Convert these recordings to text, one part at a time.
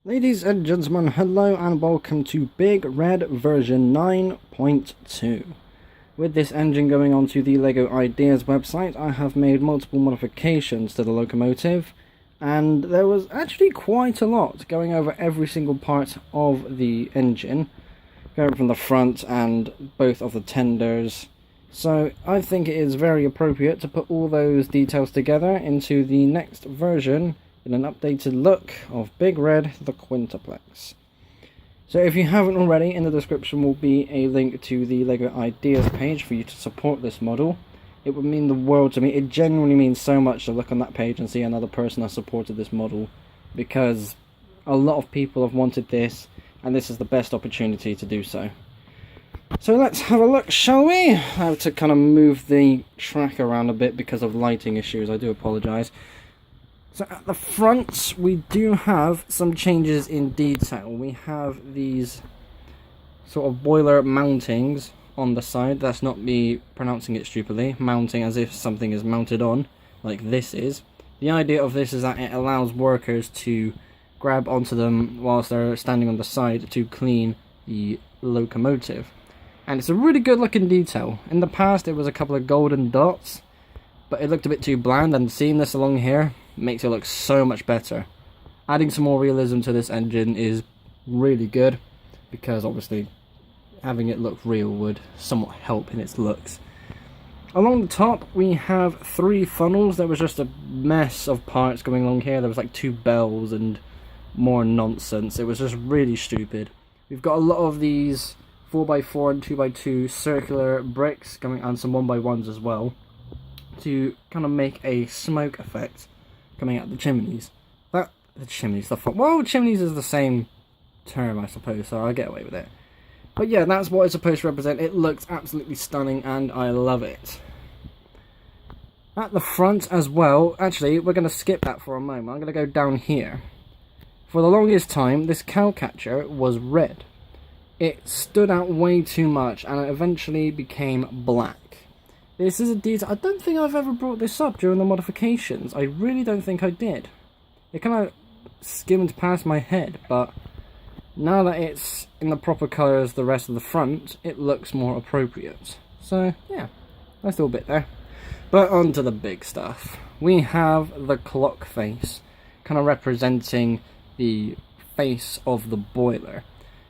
Ladies and gentlemen, hello and welcome to Big Red version 9.2. With this engine going onto the LEGO Ideas website, I have made multiple modifications to the locomotive, and there was actually quite a lot going over every single part of the engine, going from the front and both of the tenders. So I think it is very appropriate to put all those details together into the next version in an updated look of Big Red the Quintuplex. So if you haven't already, in the description will be a link to the LEGO Ideas page for you to support this model. It would mean the world to me. It genuinely means so much to look on that page and see another person has supported this model, because a lot of people have wanted this and this is the best opportunity to do so. So let's have a look, shall we? I have to kind of move the track around a bit because of lighting issues, I do apologise. So at the front we do have some changes in detail. We have these sort of boiler mountings on the side. That's not me pronouncing it stupidly. Mounting as if something is mounted on, like this is. The idea of this is that it allows workers to grab onto them whilst they're standing on the side to clean the locomotive. And it's a really good looking detail. In the past it was a couple of golden dots, but it looked a bit too bland, and seeing this along here makes it look so much better. Adding some more realism to this engine is really good, because obviously having it look real would somewhat help in its looks. Along the top we have 3 funnels. There was just a mess of parts going along here. There was like 2 bells and more nonsense. It was just really stupid. We've got a lot of these 4x4 and 2x2 circular bricks coming, and some 1x1s as well, to kind of make a smoke effect coming out the chimneys. Well, chimneys is the same term, I suppose, so I'll get away with it. But yeah, that's what it's supposed to represent. It looks absolutely stunning and I love it. At the front as well, actually, we're going to skip that for a moment. I'm going to go down here. For the longest time, this cow catcher was red. It stood out way too much and it eventually became black. This is a detail. I don't think I've ever brought this up during the modifications. I really don't think I did. It kind of skimmed past my head, but now that it's in the proper colour as the rest of the front, it looks more appropriate. So yeah, nice little bit there. But on to the big stuff. We have the clock face, kind of representing the face of the boiler.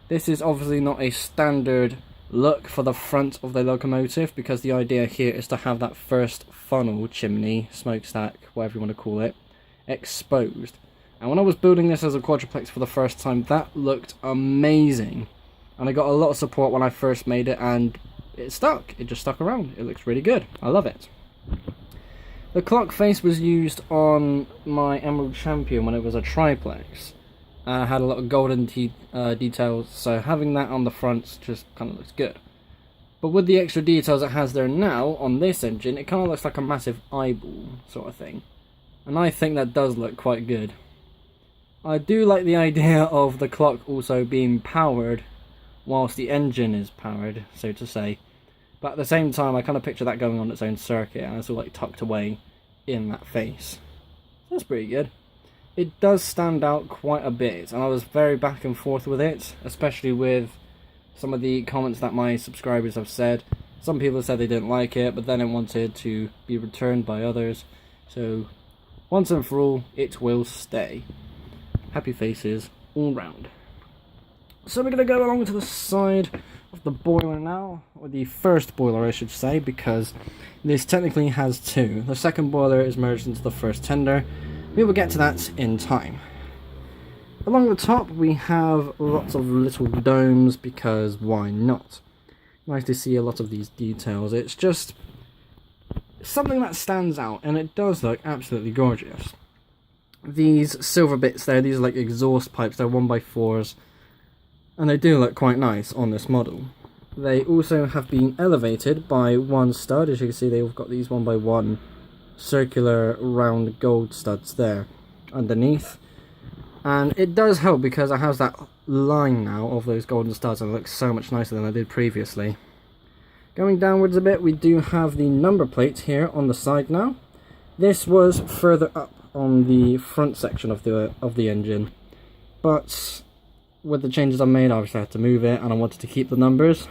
This is obviously not a standard look for the front of the locomotive, because the idea here is to have that first funnel, chimney, smokestack, whatever you want to call it, exposed. And when I was building this as a quadruplex for the first time, that looked amazing. And I got a lot of support when I first made it, and it stuck. It just stuck around. It looks really good. I love it. The clock face was used on my Emerald Champion when it was a triplex. Had a lot of golden details, so having that on the front just kind of looks good. But with the extra details it has there now on this engine, it kind of looks like a massive eyeball sort of thing. And I think that does look quite good. I do like the idea of the clock also being powered whilst the engine is powered, so to say. But at the same time, I kind of picture that going on its own circuit, and it's all like tucked away in that face. That's pretty good. It does stand out quite a bit, and I was very back and forth with it, especially with some of the comments that my subscribers have said. Some people said they didn't like it, but then it wanted to be returned by others. So, once and for all, it will stay. Happy faces all round. So we're going to go along to the side of the boiler now, or the first boiler I should say, because this technically has 2. The second boiler is merged into the first tender. We will get to that in time. Along the top we have lots of little domes, because why not? Nice to see a lot of these details. It's just something that stands out, and it does look absolutely gorgeous. These silver bits there, these are like exhaust pipes, they're 1x4s, and they do look quite nice on this model. They also have been elevated by 1 stud. As you can see, they've got these 1x1 circular round gold studs there underneath, and it does help because it has that line now of those golden studs, and it looks so much nicer than I did previously. Going downwards a bit, we do have the number plate here on the side now. This was further up on the front section of the engine, but with the changes I made, obviously I had to move it, and I wanted to keep the numbers.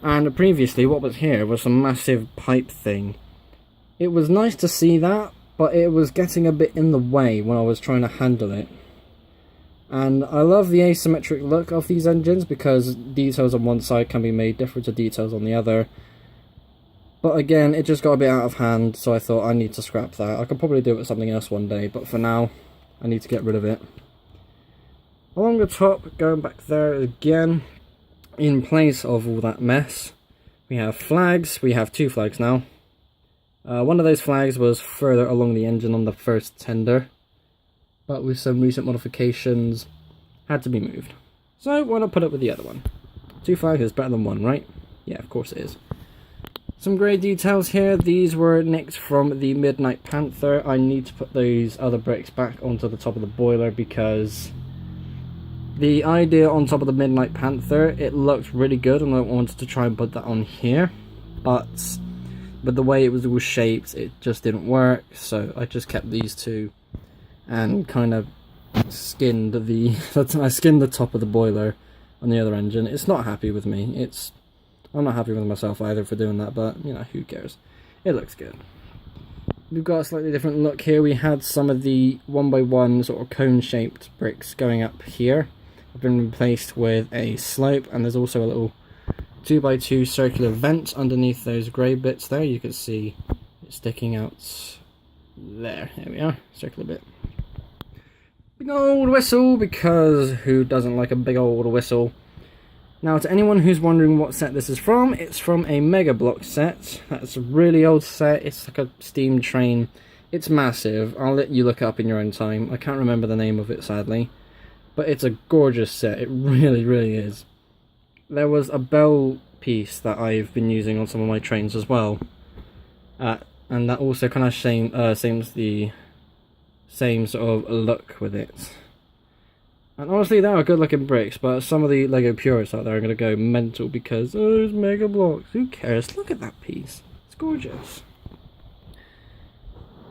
And previously, what was here was a massive pipe thing. It was nice to see that, but it was getting a bit in the way when I was trying to handle it. And I love the asymmetric look of these engines, because details on one side can be made different to details on the other. But again, it just got a bit out of hand, so I thought I need to scrap that. I could probably do it with something else one day, but for now, I need to get rid of it. Along the top, going back there again, in place of all that mess, we have flags. We have 2 flags now. One of those flags was further along the engine on the first tender, but with some recent modifications, had to be moved. So why not put it with the other one? 2 flags is better than 1, right? Yeah, of course it is. Some grey details here. These were nicked from the Midnight Panther. I need to put those other bricks back onto the top of the boiler, because the idea on top of the Midnight Panther, it looked really good, and I wanted to try and put that on here, but with the way it was all shaped, it just didn't work, so I just kept these 2 and kind of skinned I skinned the top of the boiler on the other engine. It's not happy with me. I'm not happy with myself either for doing that, but, you know, who cares? It looks good. We've got a slightly different look here. We had some of the 1x1 sort of cone-shaped bricks going up here. Have been replaced with a slope, and there's also a little 2x2 circular vent underneath those grey bits there. You can see it sticking out there. There we are, circular bit. Big old whistle, because who doesn't like a big old whistle? Now, to anyone who's wondering what set this is from, it's from a Mega Block set. That's a really old set. It's like a steam train. It's massive. I'll let you look it up in your own time. I can't remember the name of it, sadly. But it's a gorgeous set. It really, really is. There was a bell piece that I've been using on some of my trains as well. And that also kind of seems the same sort of look with it. And honestly, they are good looking bricks, but some of the LEGO purists out there are going to go mental because, oh, it's Mega Blocks. Who cares? Look at that piece. It's gorgeous.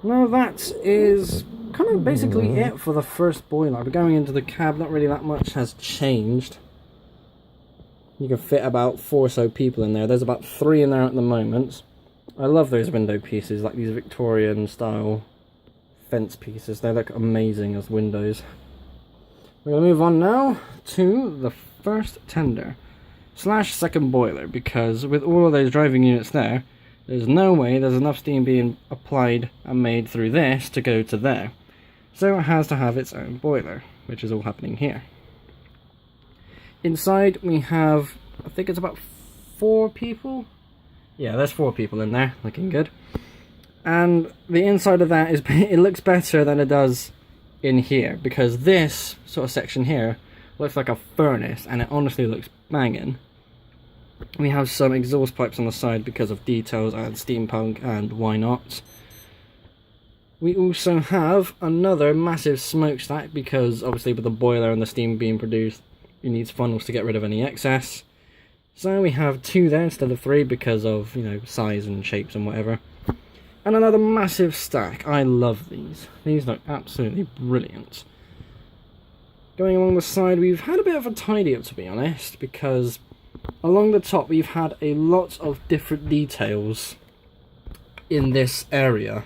Now that is kind of basically it for the first boiler. We're going into the cab. Not really that much has changed. You can fit about 4 or so people in there. There's about 3 in there at the moment. I love those window pieces, like these Victorian style fence pieces. They look amazing as windows. We're going to move on now to the first tender / second boiler, because with all of those driving units there, there's no way there's enough steam being applied and made through this to go to there. So it has to have its own boiler, which is all happening here. Inside we have, I think it's about 4 people. Yeah, there's 4 people in there, looking good. And the inside of that it looks better than it does in here, because this sort of section here looks like a furnace, and it honestly looks banging. We have some exhaust pipes on the side because of details and steampunk, and why not. We also have another massive smokestack, because obviously with the boiler and the steam being produced, it needs funnels to get rid of any excess. So we have 2 there instead of 3 because of, you know, size and shapes and whatever. And another massive stack. I love these. These look absolutely brilliant. Going along the side, we've had a bit of a tidy up, to be honest, because along the top we've had a lot of different details in this area.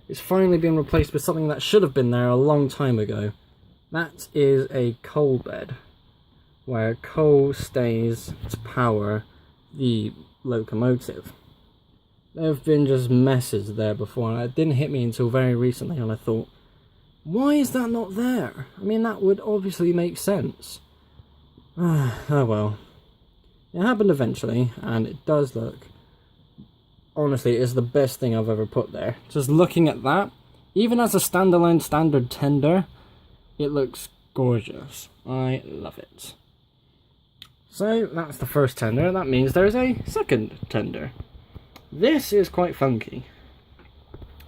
It's finally been replaced with something that should have been there a long time ago. That is a coal bed, where coal stays to power the locomotive. There have been just messes there before, and it didn't hit me until very recently, and I thought, why is that not there? I mean, that would obviously make sense. Oh well. It happened eventually, and it does look... Honestly, it's the best thing I've ever put there. Just looking at that, even as a standalone standard tender, it looks gorgeous. I love it. So, that's the first tender. That means there's a second tender. This is quite funky.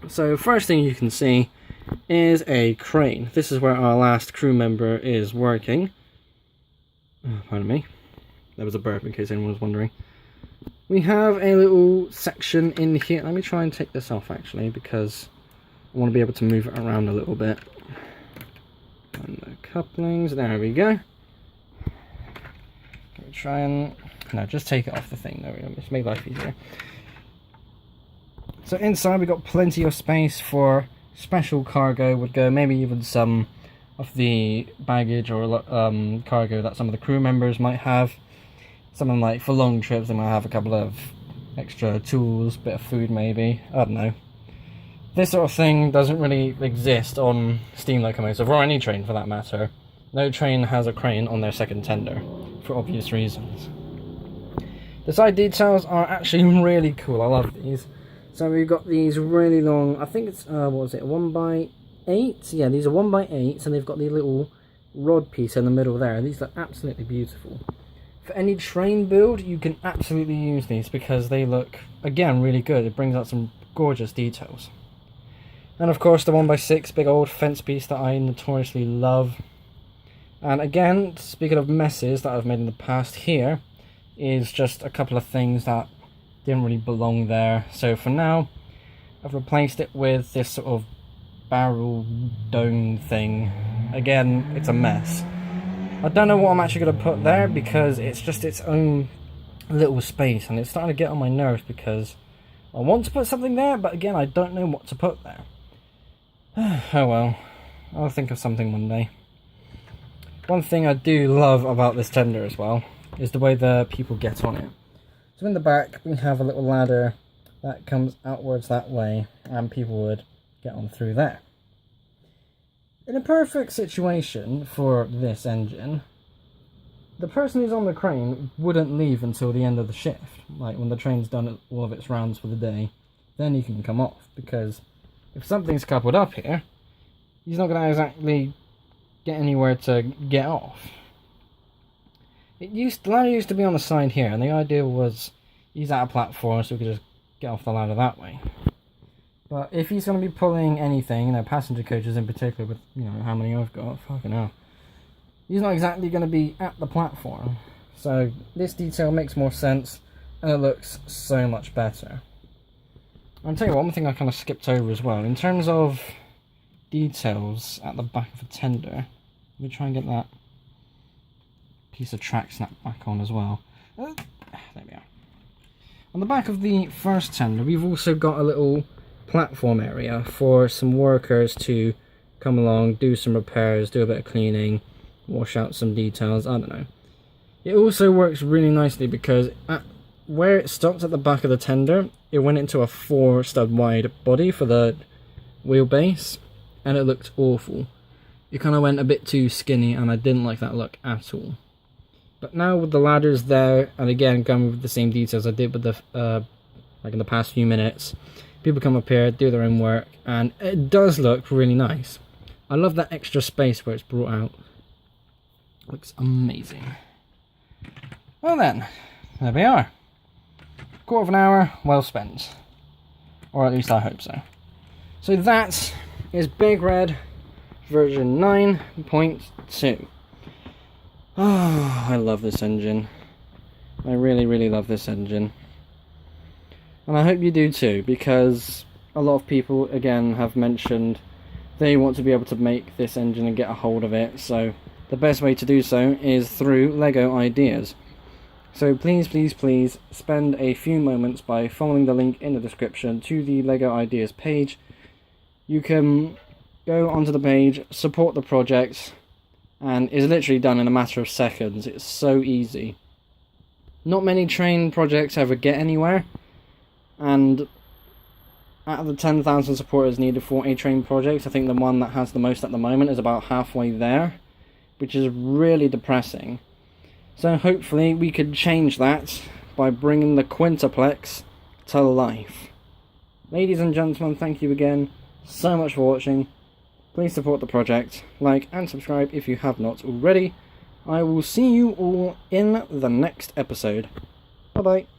So first thing you can see is a crane. This is where our last crew member is working. Oh, pardon me. There was a burp in case anyone was wondering. We have a little section in here. Let me try and take this off actually, because I want to be able to move it around a little bit. And the couplings, there we go. Try and, no, just take it off the thing, there we go, just make life easier. So inside we got plenty of space for special cargo, would go maybe even some of the baggage or cargo that some of the crew members might have. Something like for long trips they might have a couple of extra tools, bit of food maybe, I don't know. This sort of thing doesn't really exist on steam locomotive, or any train for that matter. No train has a crane on their second tender, for obvious reasons. The side details are actually really cool, I love these. So we've got these really long, I think it's, what was it, 1x8? Yeah, these are 1x8, and they've got the little rod piece in the middle there. These are absolutely beautiful. For any train build, you can absolutely use these because they look, again, really good. It brings out some gorgeous details. And of course the 1x6 big old fence piece that I notoriously love. And again, speaking of messes that I've made in the past, here is just a couple of things that didn't really belong there. So for now, I've replaced it with this sort of barrel dome thing. Again, it's a mess. I don't know what I'm actually going to put there because it's just its own little space, and it's starting to get on my nerves because I want to put something there, but again, I don't know what to put there. Oh well, I'll think of something one day. One thing I do love about this tender as well is the way the people get on it. So in the back we have a little ladder that comes outwards that way, and people would get on through there. In a perfect situation for this engine, the person who's on the crane wouldn't leave until the end of the shift. Like when the train's done all of its rounds for the day, then he can come off, because if something's coupled up here, he's not going to exactly get anywhere to get off. The ladder used to be on the side here, and the idea was he's at a platform so we could just get off the ladder that way. But if he's going to be pulling anything, you know, passenger coaches in particular, with, you know, how many I've got, fucking hell, he's not exactly going to be at the platform. So this detail makes more sense, and it looks so much better. I'll tell you one thing I kind of skipped over as well. In terms of details at the back of the tender, let me try and get that piece of track snapped back on as well. There we are. On the back of the first tender, we've also got a little platform area for some workers to come along, do some repairs, do a bit of cleaning, wash out some details, I don't know. It also works really nicely because where it stopped at the back of the tender, it went into a 4 stud wide body for the wheelbase, and it looked awful. It kind of went a bit too skinny, and I didn't like that look at all. But now with the ladders there, and again going with the same details I did with the like in the past few minutes, people come up here, do their own work, and it does look really nice. I love that extra space where it's brought out. Looks amazing. Well then, there we are. Quarter of an hour well spent, or at least I hope so. So that is Big Red version 9.2. Oh, I love this engine. I really, really love this engine. And I hope you do too, because a lot of people, again, have mentioned they want to be able to make this engine and get a hold of it, so the best way to do so is through LEGO Ideas. So please, please, please spend a few moments by following the link in the description to the LEGO Ideas page. You can go onto the page, support the project, and it's literally done in a matter of seconds. It's so easy. Not many train projects ever get anywhere, and out of the 10,000 supporters needed for a train project, I think the one that has the most at the moment is about halfway there, which is really depressing. So hopefully we could change that by bringing the quintuplex to life. Ladies and gentlemen, thank you again so much for watching. Please support the project, like and subscribe if you have not already. I will see you all in the next episode. Bye bye.